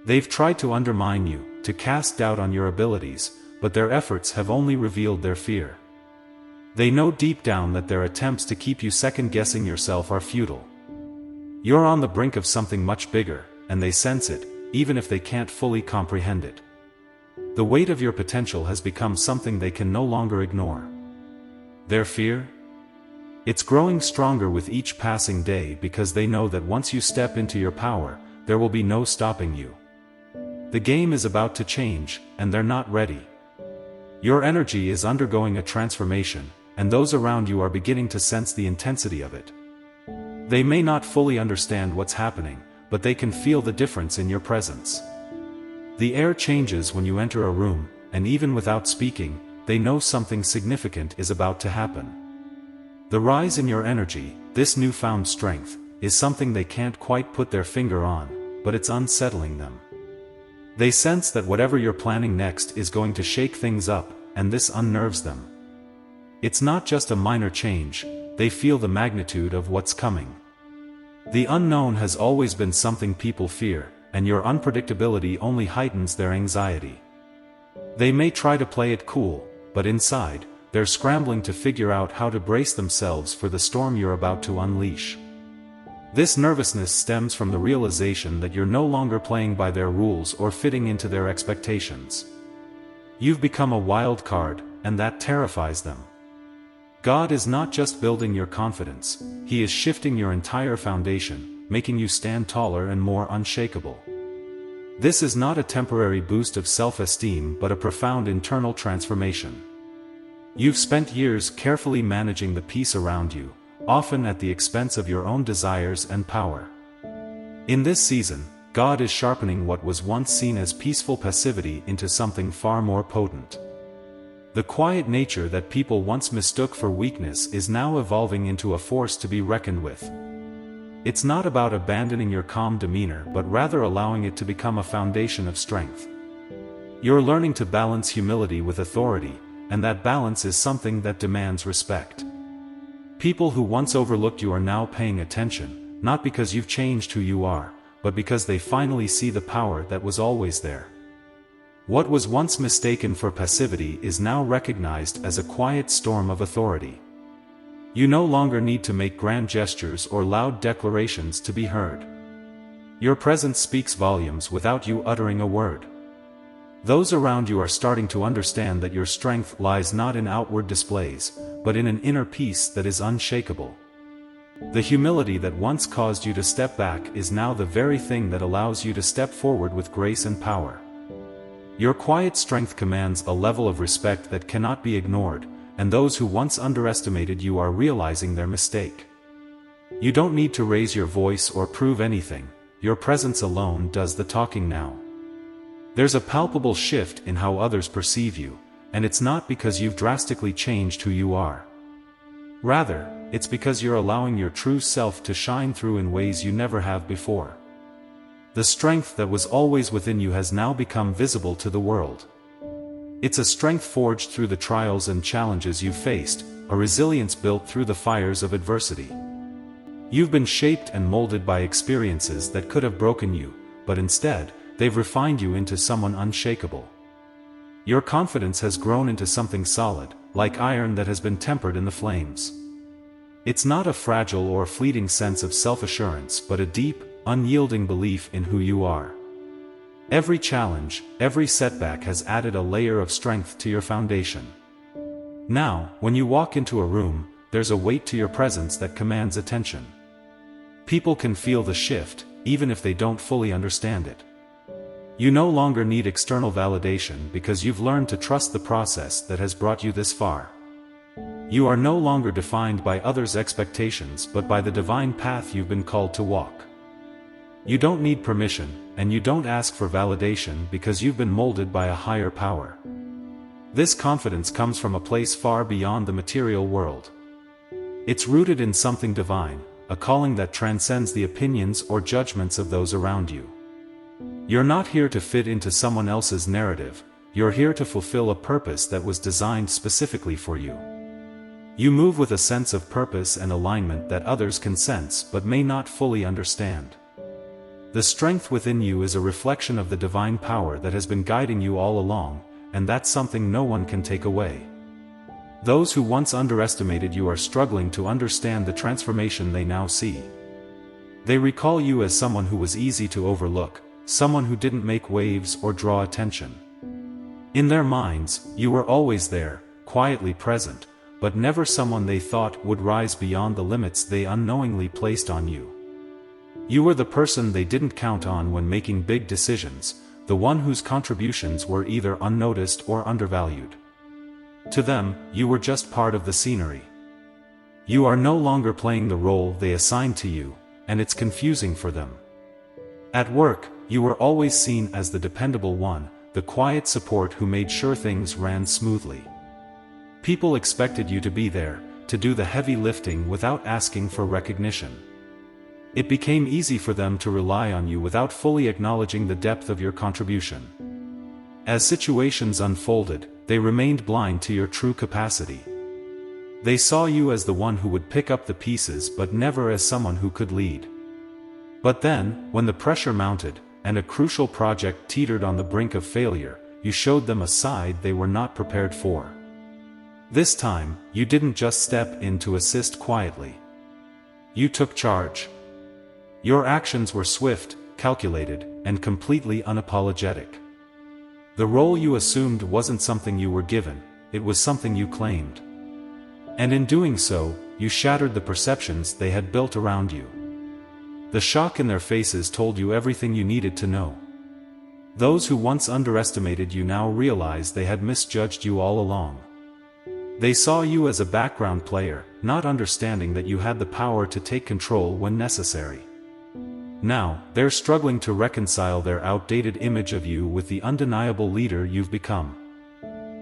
They've tried to undermine you, to cast doubt on your abilities, but their efforts have only revealed their fear. They know deep down that their attempts to keep you second-guessing yourself are futile. You're on the brink of something much bigger, and they sense it, even if they can't fully comprehend it. The weight of your potential has become something they can no longer ignore. Their fear? It's growing stronger with each passing day because they know that once you step into your power, there will be no stopping you. The game is about to change, and they're not ready. Your energy is undergoing a transformation, and those around you are beginning to sense the intensity of it. They may not fully understand what's happening, but they can feel the difference in your presence. The air changes when you enter a room, and even without speaking, they know something significant is about to happen. The rise in your energy, this newfound strength, is something they can't quite put their finger on, but it's unsettling them. They sense that whatever you're planning next is going to shake things up, and this unnerves them. It's not just a minor change, they feel the magnitude of what's coming. The unknown has always been something people fear, and your unpredictability only heightens their anxiety. They may try to play it cool, but inside, they're scrambling to figure out how to brace themselves for the storm you're about to unleash. This nervousness stems from the realization that you're no longer playing by their rules or fitting into their expectations. You've become a wild card, and that terrifies them. God is not just building your confidence, He is shifting your entire foundation, making you stand taller and more unshakable. This is not a temporary boost of self-esteem but a profound internal transformation. You've spent years carefully managing the peace around you, often at the expense of your own desires and power. In this season, God is sharpening what was once seen as peaceful passivity into something far more potent. The quiet nature that people once mistook for weakness is now evolving into a force to be reckoned with. It's not about abandoning your calm demeanor but rather allowing it to become a foundation of strength. You're learning to balance humility with authority, and that balance is something that demands respect. People who once overlooked you are now paying attention, not because you've changed who you are, but because they finally see the power that was always there. What was once mistaken for passivity is now recognized as a quiet storm of authority. You no longer need to make grand gestures or loud declarations to be heard. Your presence speaks volumes without you uttering a word. Those around you are starting to understand that your strength lies not in outward displays, but in an inner peace that is unshakable. The humility that once caused you to step back is now the very thing that allows you to step forward with grace and power. Your quiet strength commands a level of respect that cannot be ignored, and those who once underestimated you are realizing their mistake. You don't need to raise your voice or prove anything, your presence alone does the talking now. There's a palpable shift in how others perceive you, and it's not because you've drastically changed who you are. Rather, it's because you're allowing your true self to shine through in ways you never have before. The strength that was always within you has now become visible to the world. It's a strength forged through the trials and challenges you've faced, a resilience built through the fires of adversity. You've been shaped and molded by experiences that could have broken you, but instead, they've refined you into someone unshakable. Your confidence has grown into something solid, like iron that has been tempered in the flames. It's not a fragile or fleeting sense of self-assurance but a deep, unyielding belief in who you are. Every challenge, every setback has added a layer of strength to your foundation. Now, when you walk into a room, there's a weight to your presence that commands attention. People can feel the shift, even if they don't fully understand it. You no longer need external validation because you've learned to trust the process that has brought you this far. You are no longer defined by others' expectations but by the divine path you've been called to walk. You don't need permission, and you don't ask for validation because you've been molded by a higher power. This confidence comes from a place far beyond the material world. It's rooted in something divine, a calling that transcends the opinions or judgments of those around you. You're not here to fit into someone else's narrative, you're here to fulfill a purpose that was designed specifically for you. You move with a sense of purpose and alignment that others can sense but may not fully understand. The strength within you is a reflection of the divine power that has been guiding you all along, and that's something no one can take away. Those who once underestimated you are struggling to understand the transformation they now see. They recall you as someone who was easy to overlook, someone who didn't make waves or draw attention. In their minds, you were always there, quietly present, but never someone they thought would rise beyond the limits they unknowingly placed on you. You were the person they didn't count on when making big decisions, the one whose contributions were either unnoticed or undervalued. To them, you were just part of the scenery. You are no longer playing the role they assigned to you, and it's confusing for them. At work, you were always seen as the dependable one, the quiet support who made sure things ran smoothly. People expected you to be there, to do the heavy lifting without asking for recognition. It became easy for them to rely on you without fully acknowledging the depth of your contribution. As situations unfolded, they remained blind to your true capacity. They saw you as the one who would pick up the pieces but never as someone who could lead. But then, when the pressure mounted, and a crucial project teetered on the brink of failure, you showed them a side they were not prepared for. This time, you didn't just step in to assist quietly. You took charge. Your actions were swift, calculated, and completely unapologetic. The role you assumed wasn't something you were given, it was something you claimed. And in doing so, you shattered the perceptions they had built around you. The shock in their faces told you everything you needed to know. Those who once underestimated you now realized they had misjudged you all along. They saw you as a background player, not understanding that you had the power to take control when necessary. Now, they're struggling to reconcile their outdated image of you with the undeniable leader you've become.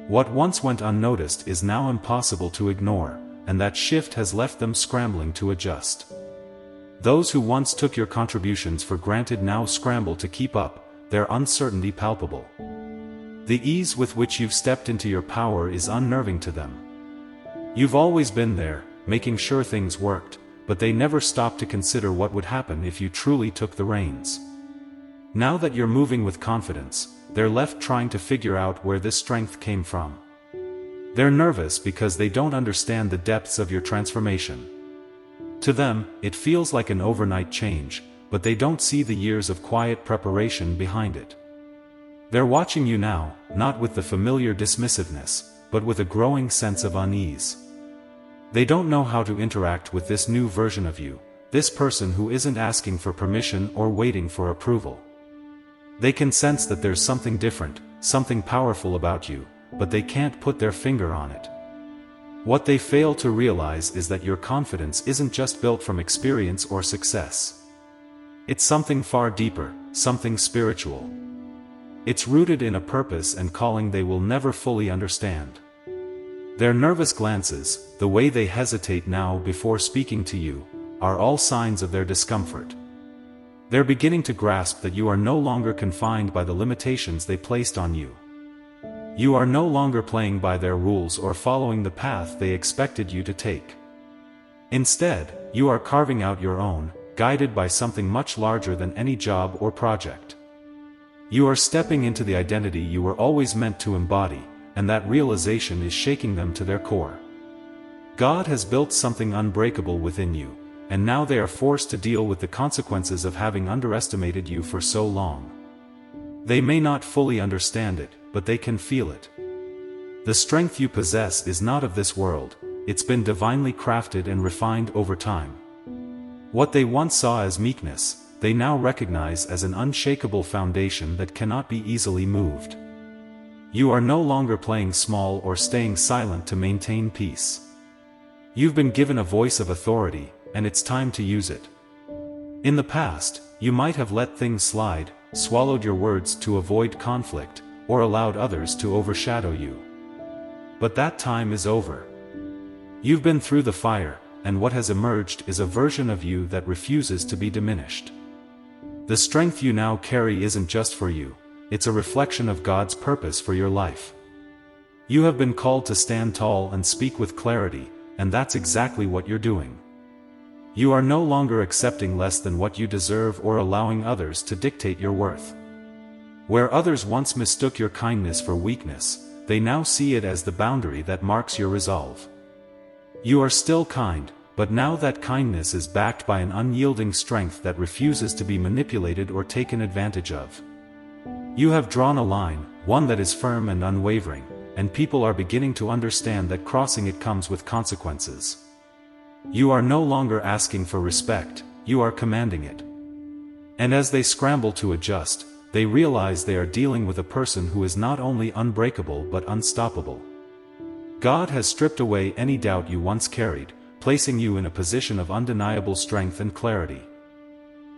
What once went unnoticed is now impossible to ignore, and that shift has left them scrambling to adjust. Those who once took your contributions for granted now scramble to keep up, their uncertainty palpable. The ease with which you've stepped into your power is unnerving to them. You've always been there, making sure things worked, but they never stopped to consider what would happen if you truly took the reins. Now that you're moving with confidence, they're left trying to figure out where this strength came from. They're nervous because they don't understand the depths of your transformation. To them, it feels like an overnight change, but they don't see the years of quiet preparation behind it. They're watching you now, not with the familiar dismissiveness, but with a growing sense of unease. They don't know how to interact with this new version of you, this person who isn't asking for permission or waiting for approval. They can sense that there's something different, something powerful about you, but they can't put their finger on it. What they fail to realize is that your confidence isn't just built from experience or success. It's something far deeper, something spiritual. It's rooted in a purpose and calling they will never fully understand. Their nervous glances, the way they hesitate now before speaking to you, are all signs of their discomfort. They're beginning to grasp that you are no longer confined by the limitations they placed on you. You are no longer playing by their rules or following the path they expected you to take. Instead, you are carving out your own, guided by something much larger than any job or project. You are stepping into the identity you were always meant to embody, and that realization is shaking them to their core. God has built something unbreakable within you, and now they are forced to deal with the consequences of having underestimated you for so long. They may not fully understand it, but they can feel it. The strength you possess is not of this world, it's been divinely crafted and refined over time. What they once saw as meekness, they now recognize as an unshakable foundation that cannot be easily moved. You are no longer playing small or staying silent to maintain peace. You've been given a voice of authority, and it's time to use it. In the past, you might have let things slide, swallowed your words to avoid conflict, or allowed others to overshadow you. But that time is over. You've been through the fire, and what has emerged is a version of you that refuses to be diminished. The strength you now carry isn't just for you, it's a reflection of God's purpose for your life. You have been called to stand tall and speak with clarity, and that's exactly what you're doing. You are no longer accepting less than what you deserve or allowing others to dictate your worth. Where others once mistook your kindness for weakness, they now see it as the boundary that marks your resolve. You are still kind, but now that kindness is backed by an unyielding strength that refuses to be manipulated or taken advantage of. You have drawn a line, one that is firm and unwavering, and people are beginning to understand that crossing it comes with consequences. You are no longer asking for respect, you are commanding it. And as they scramble to adjust, they realize they are dealing with a person who is not only unbreakable but unstoppable. God has stripped away any doubt you once carried, placing you in a position of undeniable strength and clarity.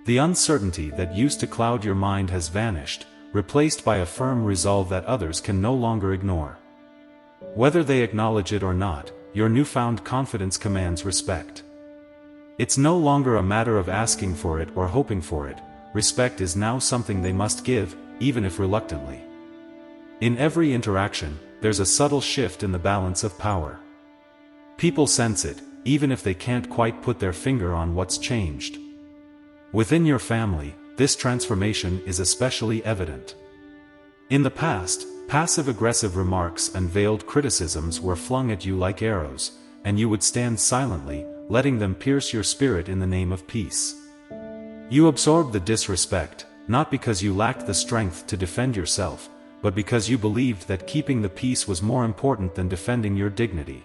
The uncertainty that used to cloud your mind has vanished, replaced by a firm resolve that others can no longer ignore. Whether they acknowledge it or not, your newfound confidence commands respect. It's no longer a matter of asking for it or hoping for it. Respect is now something they must give, even if reluctantly. In every interaction, there's a subtle shift in the balance of power. People sense it, even if they can't quite put their finger on what's changed. Within your family, this transformation is especially evident. In the past, passive-aggressive remarks and veiled criticisms were flung at you like arrows, and you would stand silently, letting them pierce your spirit in the name of peace. You absorbed the disrespect, not because you lacked the strength to defend yourself, but because you believed that keeping the peace was more important than defending your dignity.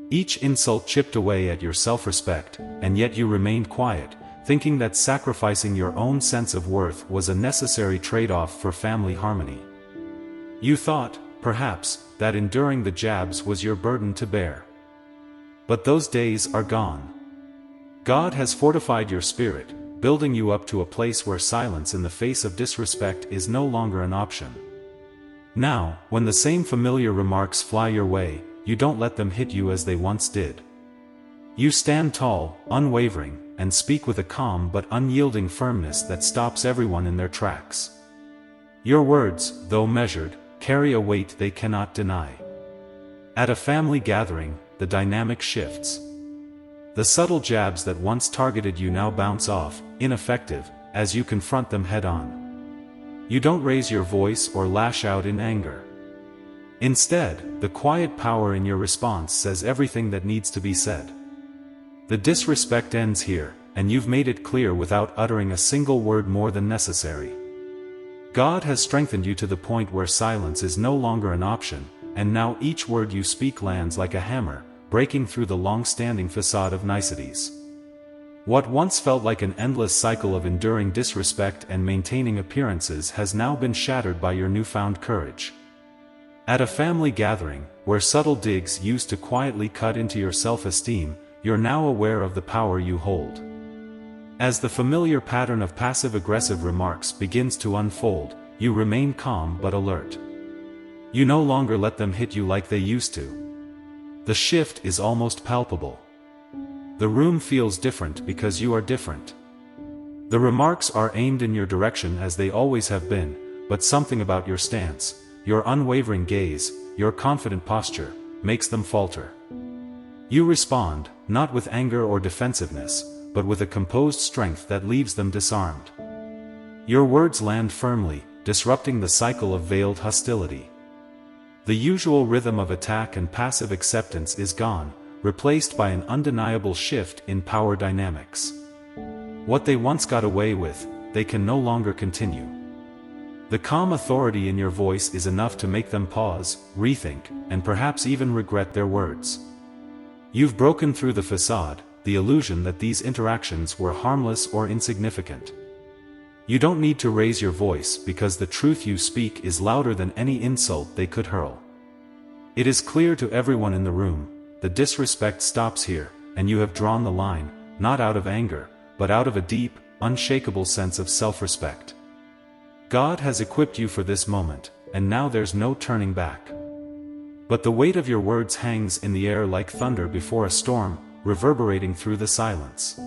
Each insult chipped away at your self-respect, and yet you remained quiet, thinking that sacrificing your own sense of worth was a necessary trade-off for family harmony. You thought, perhaps, that enduring the jabs was your burden to bear. But those days are gone. God has fortified your spirit, building you up to a place where silence in the face of disrespect is no longer an option. Now, when the same familiar remarks fly your way, you don't let them hit you as they once did. You stand tall, unwavering, and speak with a calm but unyielding firmness that stops everyone in their tracks. Your words, though measured, carry a weight they cannot deny. At a family gathering, the dynamic shifts. The subtle jabs that once targeted you now bounce off, ineffective, as you confront them head-on. You don't raise your voice or lash out in anger. Instead, the quiet power in your response says everything that needs to be said. The disrespect ends here, and you've made it clear without uttering a single word more than necessary. God has strengthened you to the point where silence is no longer an option, and now each word you speak lands like a hammer, breaking through the long-standing facade of niceties. What once felt like an endless cycle of enduring disrespect and maintaining appearances has now been shattered by your newfound courage. At a family gathering, where subtle digs used to quietly cut into your self-esteem, you're now aware of the power you hold. As the familiar pattern of passive-aggressive remarks begins to unfold, you remain calm but alert. You no longer let them hit you like they used to. The shift is almost palpable. The room feels different because you are different. The remarks are aimed in your direction as they always have been, but something about your stance, your unwavering gaze, your confident posture, makes them falter. You respond, not with anger or defensiveness, but with a composed strength that leaves them disarmed. Your words land firmly, disrupting the cycle of veiled hostility. The usual rhythm of attack and passive acceptance is gone, replaced by an undeniable shift in power dynamics. What they once got away with, they can no longer continue. The calm authority in your voice is enough to make them pause, rethink, and perhaps even regret their words. You've broken through the facade, the illusion that these interactions were harmless or insignificant. You don't need to raise your voice because the truth you speak is louder than any insult they could hurl. It is clear to everyone in the room, the disrespect stops here, and you have drawn the line, not out of anger, but out of a deep, unshakable sense of self-respect. God has equipped you for this moment, and now there's no turning back. But the weight of your words hangs in the air like thunder before a storm, reverberating through the silence.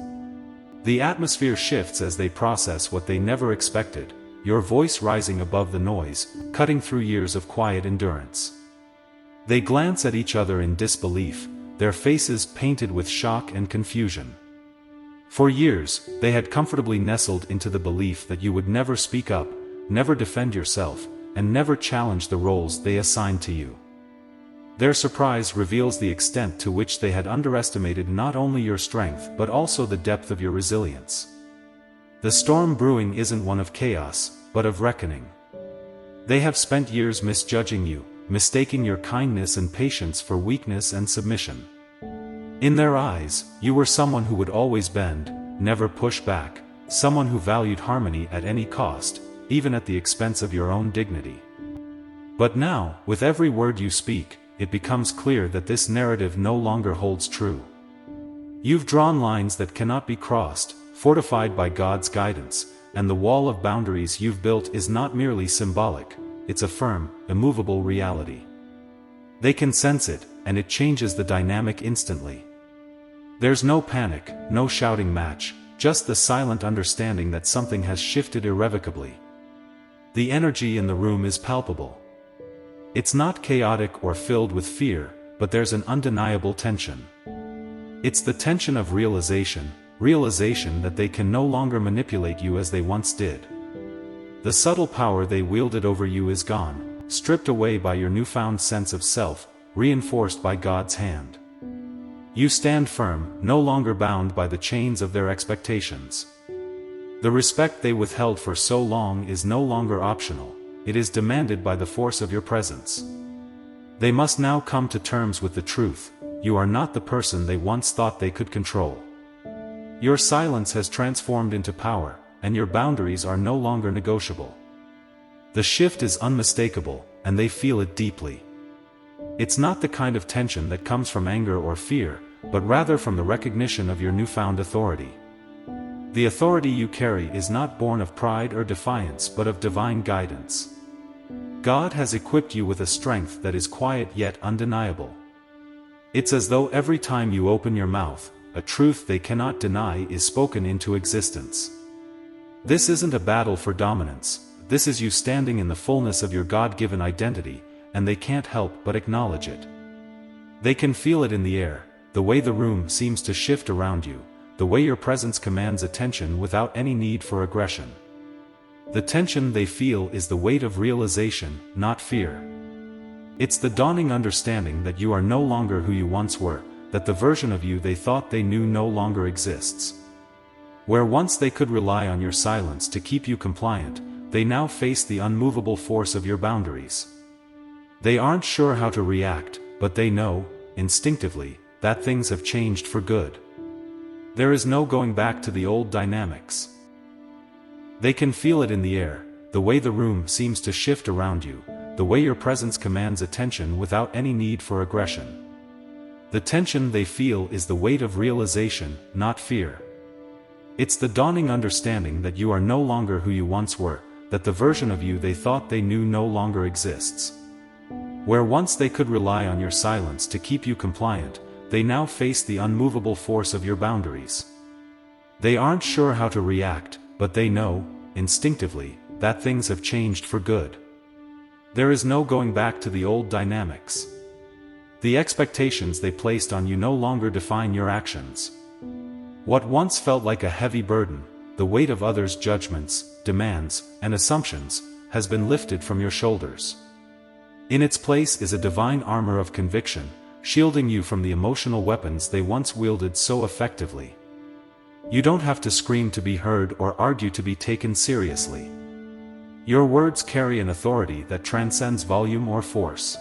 The atmosphere shifts as they process what they never expected, your voice rising above the noise, cutting through years of quiet endurance. They glance at each other in disbelief, their faces painted with shock and confusion. For years, they had comfortably nestled into the belief that you would never speak up, never defend yourself, and never challenge the roles they assigned to you. Their surprise reveals the extent to which they had underestimated not only your strength but also the depth of your resilience. The storm brewing isn't one of chaos, but of reckoning. They have spent years misjudging you, mistaking your kindness and patience for weakness and submission. In their eyes, you were someone who would always bend, never push back, someone who valued harmony at any cost, even at the expense of your own dignity. But now, with every word you speak, it becomes clear that this narrative no longer holds true. You've drawn lines that cannot be crossed, fortified by God's guidance, and the wall of boundaries you've built is not merely symbolic, it's a firm, immovable reality. They can sense it, and it changes the dynamic instantly. There's no panic, no shouting match, just the silent understanding that something has shifted irrevocably. The energy in the room is palpable. It's not chaotic or filled with fear, but there's an undeniable tension. It's the tension of realization that they can no longer manipulate you as they once did. The subtle power they wielded over you is gone, stripped away by your newfound sense of self, reinforced by God's hand. You stand firm, no longer bound by the chains of their expectations. The respect they withheld for so long is no longer optional, it is demanded by the force of your presence. They must now come to terms with the truth: you are not the person they once thought they could control. Your silence has transformed into power, and your boundaries are no longer negotiable. The shift is unmistakable, and they feel it deeply. It's not the kind of tension that comes from anger or fear, but rather from the recognition of your newfound authority. The authority you carry is not born of pride or defiance but of divine guidance. God has equipped you with a strength that is quiet yet undeniable. It's as though every time you open your mouth, a truth they cannot deny is spoken into existence. This isn't a battle for dominance, this is you standing in the fullness of your God-given identity, and they can't help but acknowledge it. They can feel it in the air, the way the room seems to shift around you, the way your presence commands attention without any need for aggression. The tension they feel is the weight of realization, not fear. It's the dawning understanding that you are no longer who you once were, that the version of you they thought they knew no longer exists. Where once they could rely on your silence to keep you compliant, they now face the unmovable force of your boundaries. They aren't sure how to react, but they know, instinctively, that things have changed for good. There is no going back to the old dynamics. They can feel it in the air, the way the room seems to shift around you, the way your presence commands attention without any need for aggression. The tension they feel is the weight of realization, not fear. It's the dawning understanding that you are no longer who you once were, that the version of you they thought they knew no longer exists. Where once they could rely on your silence to keep you compliant, they now face the unmovable force of your boundaries. They aren't sure how to react, but they know, instinctively, that things have changed for good. There is no going back to the old dynamics. The expectations they placed on you no longer define your actions. What once felt like a heavy burden, the weight of others' judgments, demands, and assumptions, has been lifted from your shoulders. In its place is a divine armor of conviction, shielding you from the emotional weapons they once wielded so effectively. You don't have to scream to be heard or argue to be taken seriously. Your words carry an authority that transcends volume or force.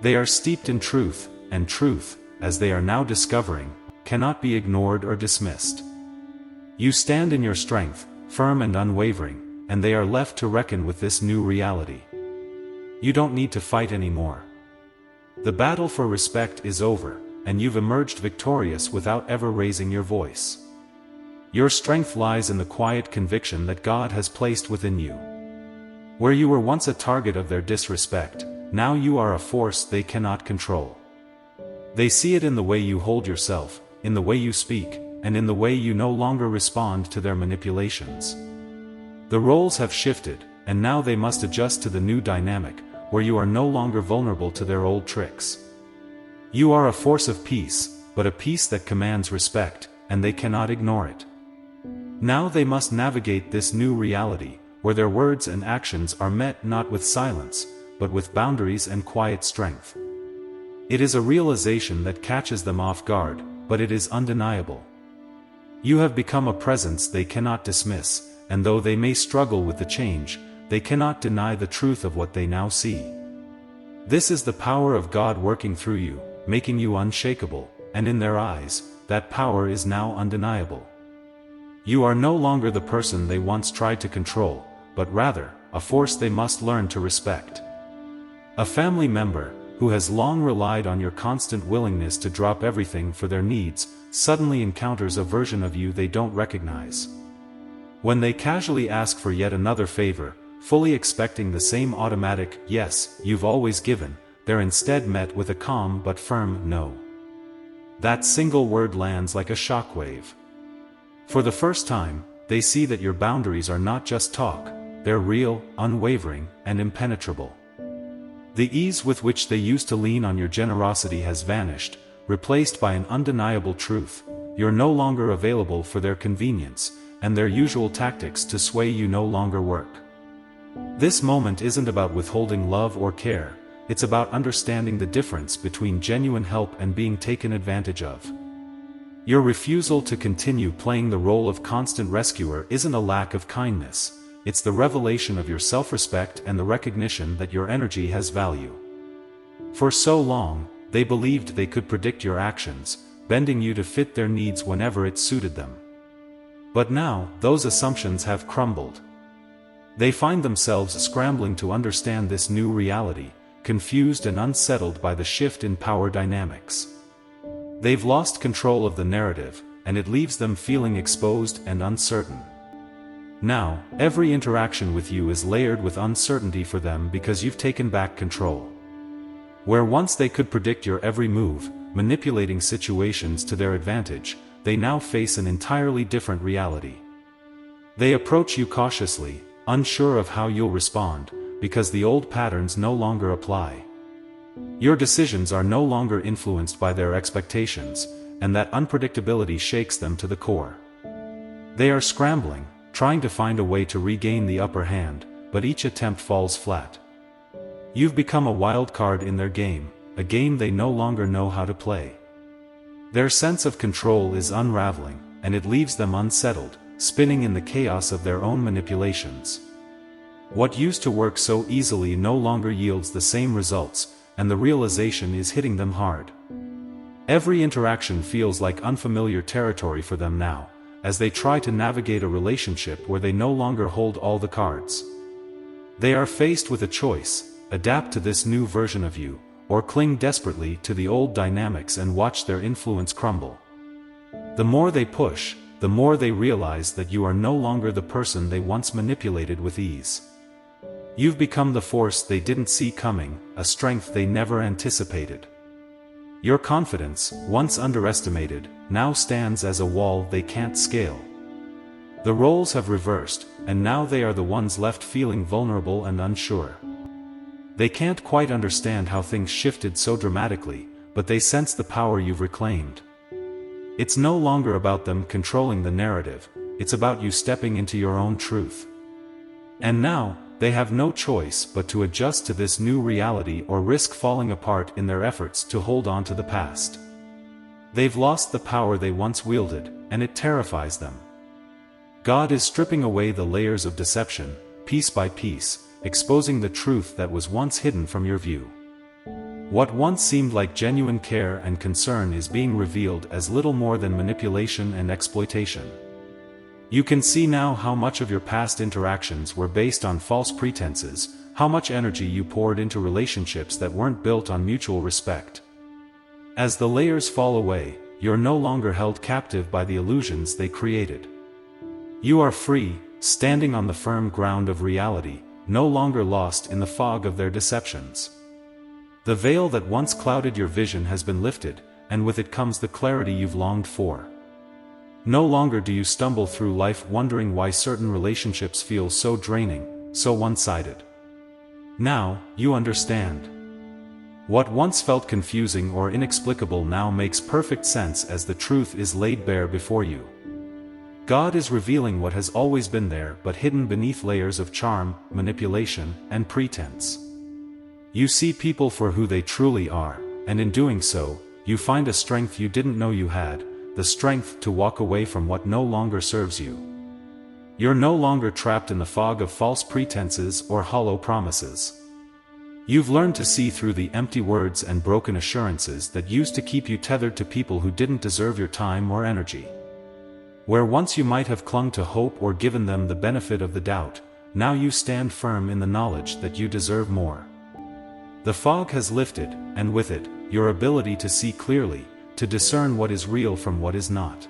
They are steeped in truth, and truth, as they are now discovering, cannot be ignored or dismissed. You stand in your strength, firm and unwavering, and they are left to reckon with this new reality. You don't need to fight anymore. The battle for respect is over, and you've emerged victorious without ever raising your voice. Your strength lies in the quiet conviction that God has placed within you. Where you were once a target of their disrespect, now you are a force they cannot control. They see it in the way you hold yourself, in the way you speak, and in the way you no longer respond to their manipulations. The roles have shifted, and now they must adjust to the new dynamic, where you are no longer vulnerable to their old tricks. You are a force of peace, but a peace that commands respect, and they cannot ignore it. Now they must navigate this new reality, where their words and actions are met not with silence, but with boundaries and quiet strength. It is a realization that catches them off guard, but it is undeniable. You have become a presence they cannot dismiss, and though they may struggle with the change, they cannot deny the truth of what they now see. This is the power of God working through you, making you unshakable, and in their eyes, that power is now undeniable. You are no longer the person they once tried to control, but rather, a force they must learn to respect. A family member, who has long relied on your constant willingness to drop everything for their needs, suddenly encounters a version of you they don't recognize. When they casually ask for yet another favor, fully expecting the same automatic "yes" you've always given, they're instead met with a calm but firm "no." That single word lands like a shockwave. For the first time, they see that your boundaries are not just talk, they're real, unwavering, and impenetrable. The ease with which they used to lean on your generosity has vanished, replaced by an undeniable truth: you're no longer available for their convenience, and their usual tactics to sway you no longer work. This moment isn't about withholding love or care, it's about understanding the difference between genuine help and being taken advantage of. Your refusal to continue playing the role of constant rescuer isn't a lack of kindness, it's the revelation of your self-respect and the recognition that your energy has value. For so long, they believed they could predict your actions, bending you to fit their needs whenever it suited them. But now, those assumptions have crumbled. They find themselves scrambling to understand this new reality, confused and unsettled by the shift in power dynamics. They've lost control of the narrative, and it leaves them feeling exposed and uncertain. Now, every interaction with you is layered with uncertainty for them because you've taken back control. Where once they could predict your every move, manipulating situations to their advantage, they now face an entirely different reality. They approach you cautiously, unsure of how you'll respond, because the old patterns no longer apply. Your decisions are no longer influenced by their expectations, and that unpredictability shakes them to the core. They are scrambling, trying to find a way to regain the upper hand, but each attempt falls flat. You've become a wild card in their game, a game they no longer know how to play. Their sense of control is unraveling, and it leaves them unsettled, spinning in the chaos of their own manipulations. What used to work so easily no longer yields the same results, and the realization is hitting them hard. Every interaction feels like unfamiliar territory for them now, as they try to navigate a relationship where they no longer hold all the cards. They are faced with a choice: adapt to this new version of you, or cling desperately to the old dynamics and watch their influence crumble. The more they push, the more they realize that you are no longer the person they once manipulated with ease. You've become the force they didn't see coming, a strength they never anticipated. Your confidence, once underestimated, now stands as a wall they can't scale. The roles have reversed, and now they are the ones left feeling vulnerable and unsure. They can't quite understand how things shifted so dramatically, but they sense the power you've reclaimed. It's no longer about them controlling the narrative, it's about you stepping into your own truth. And now, they have no choice but to adjust to this new reality or risk falling apart in their efforts to hold on to the past. They've lost the power they once wielded, and it terrifies them. God is stripping away the layers of deception, piece by piece, exposing the truth that was once hidden from your view. What once seemed like genuine care and concern is being revealed as little more than manipulation and exploitation. You can see now how much of your past interactions were based on false pretenses, how much energy you poured into relationships that weren't built on mutual respect. As the layers fall away, you're no longer held captive by the illusions they created. You are free, standing on the firm ground of reality, no longer lost in the fog of their deceptions. The veil that once clouded your vision has been lifted, and with it comes the clarity you've longed for. No longer do you stumble through life wondering why certain relationships feel so draining, so one-sided. Now, you understand. What once felt confusing or inexplicable now makes perfect sense as the truth is laid bare before you. God is revealing what has always been there but hidden beneath layers of charm, manipulation, and pretense. You see people for who they truly are, and in doing so, you find a strength you didn't know you had, the strength to walk away from what no longer serves you. You're no longer trapped in the fog of false pretenses or hollow promises. You've learned to see through the empty words and broken assurances that used to keep you tethered to people who didn't deserve your time or energy. Where once you might have clung to hope or given them the benefit of the doubt, now you stand firm in the knowledge that you deserve more. The fog has lifted, and with it, your ability to see clearly, to discern what is real from what is not.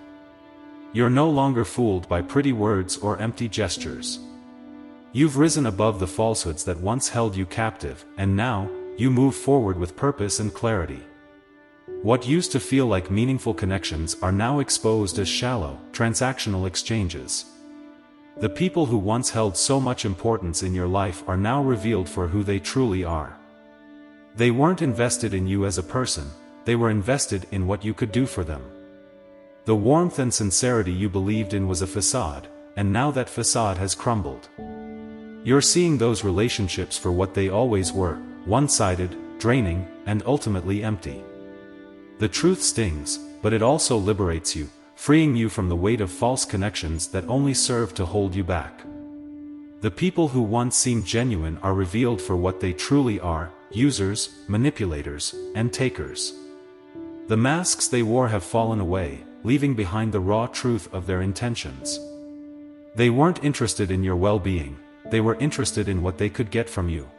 You're no longer fooled by pretty words or empty gestures. You've risen above the falsehoods that once held you captive, and now, you move forward with purpose and clarity. What used to feel like meaningful connections are now exposed as shallow, transactional exchanges. The people who once held so much importance in your life are now revealed for who they truly are. They weren't invested in you as a person, they were invested in what you could do for them. The warmth and sincerity you believed in was a facade, and now that facade has crumbled. You're seeing those relationships for what they always were, one-sided, draining, and ultimately empty. The truth stings, but it also liberates you, freeing you from the weight of false connections that only serve to hold you back. The people who once seemed genuine are revealed for what they truly are: users, manipulators, and takers. The masks they wore have fallen away, leaving behind the raw truth of their intentions. They weren't interested in your well-being, they were interested in what they could get from you.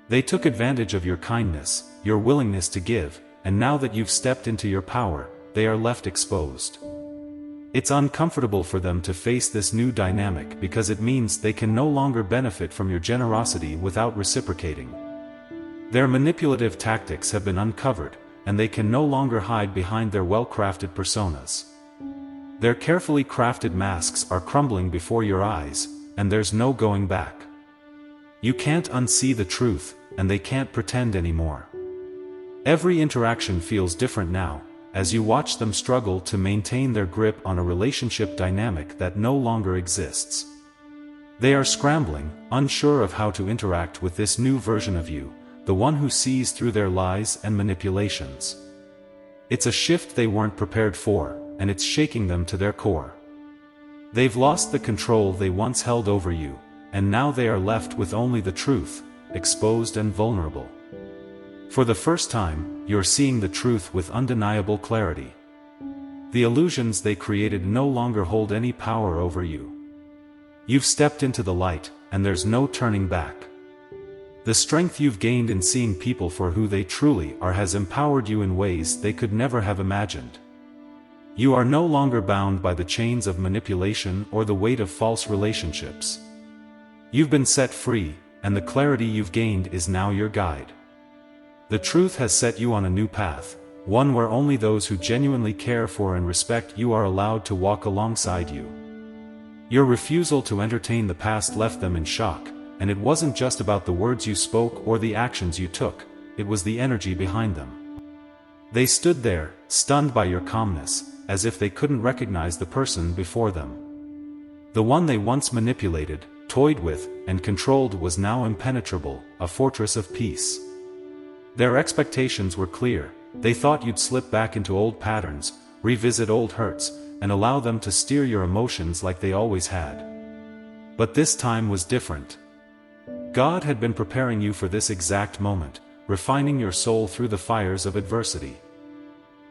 They took advantage of your kindness, your willingness to give, and now that you've stepped into your power, they are left exposed. It's uncomfortable for them to face this new dynamic because it means they can no longer benefit from your generosity without reciprocating. Their manipulative tactics have been uncovered, and they can no longer hide behind their well-crafted personas. Their carefully crafted masks are crumbling before your eyes, and there's no going back. You can't unsee the truth, and they can't pretend anymore. Every interaction feels different now, as you watch them struggle to maintain their grip on a relationship dynamic that no longer exists. They are scrambling, unsure of how to interact with this new version of you, the one who sees through their lies and manipulations. It's a shift they weren't prepared for, and it's shaking them to their core. They've lost the control they once held over you, and now they are left with only the truth, exposed and vulnerable. For the first time, you're seeing the truth with undeniable clarity. The illusions they created no longer hold any power over you. You've stepped into the light, and there's no turning back. The strength you've gained in seeing people for who they truly are has empowered you in ways they could never have imagined. You are no longer bound by the chains of manipulation or the weight of false relationships. You've been set free, and the clarity you've gained is now your guide. The truth has set you on a new path, one where only those who genuinely care for and respect you are allowed to walk alongside you. Your refusal to entertain the past left them in shock, and it wasn't just about the words you spoke or the actions you took, it was the energy behind them. They stood there, stunned by your calmness, as if they couldn't recognize the person before them. The one they once manipulated, toyed with, and controlled was now impenetrable, a fortress of peace. Their expectations were clear. They thought you'd slip back into old patterns, revisit old hurts, and allow them to steer your emotions like they always had. But this time was different. God had been preparing you for this exact moment, refining your soul through the fires of adversity.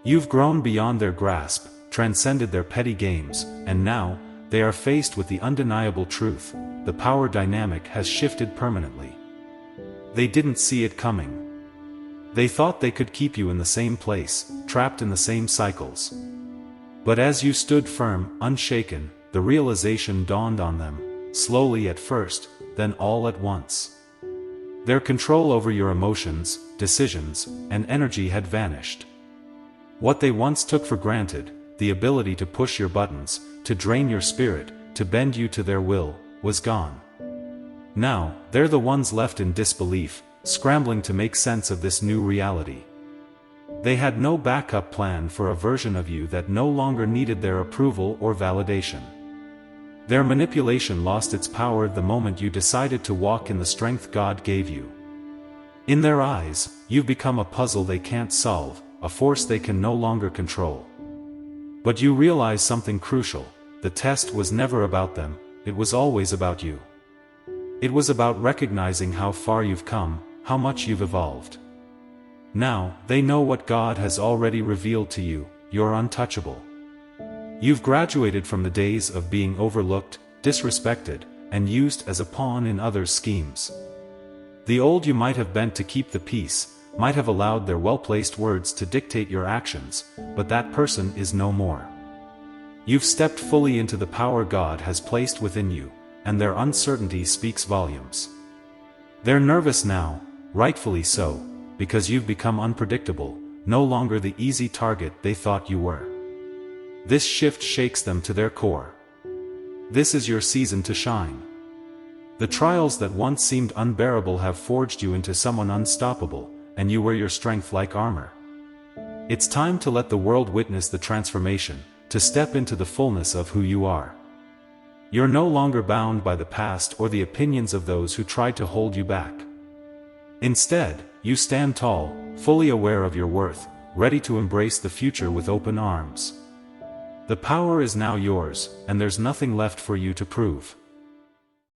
You've grown beyond their grasp, transcended their petty games, and now, they are faced with the undeniable truth: the power dynamic has shifted permanently. They didn't see it coming. They thought they could keep you in the same place, trapped in the same cycles. But as you stood firm, unshaken, the realization dawned on them, slowly at first, then all at once. Their control over your emotions, decisions, and energy had vanished. What they once took for granted, the ability to push your buttons, to drain your spirit, to bend you to their will, was gone. Now, they're the ones left in disbelief, scrambling to make sense of this new reality. They had no backup plan for a version of you that no longer needed their approval or validation. Their manipulation lost its power the moment you decided to walk in the strength God gave you. In their eyes, you've become a puzzle they can't solve, a force they can no longer control. But you realize something crucial: the test was never about them, it was always about you. It was about recognizing how far you've come, how much you've evolved. Now, they know what God has already revealed to you: you're untouchable. You've graduated from the days of being overlooked, disrespected, and used as a pawn in others' schemes. The old you might have bent to keep the peace, might have allowed their well-placed words to dictate your actions, but that person is no more. You've stepped fully into the power God has placed within you, and their uncertainty speaks volumes. They're nervous now, rightfully so, because you've become unpredictable, no longer the easy target they thought you were. This shift shakes them to their core. This is your season to shine. The trials that once seemed unbearable have forged you into someone unstoppable, and you wear your strength like armor. It's time to let the world witness the transformation, to step into the fullness of who you are. You're no longer bound by the past or the opinions of those who tried to hold you back. Instead, you stand tall, fully aware of your worth, ready to embrace the future with open arms. The power is now yours, and there's nothing left for you to prove.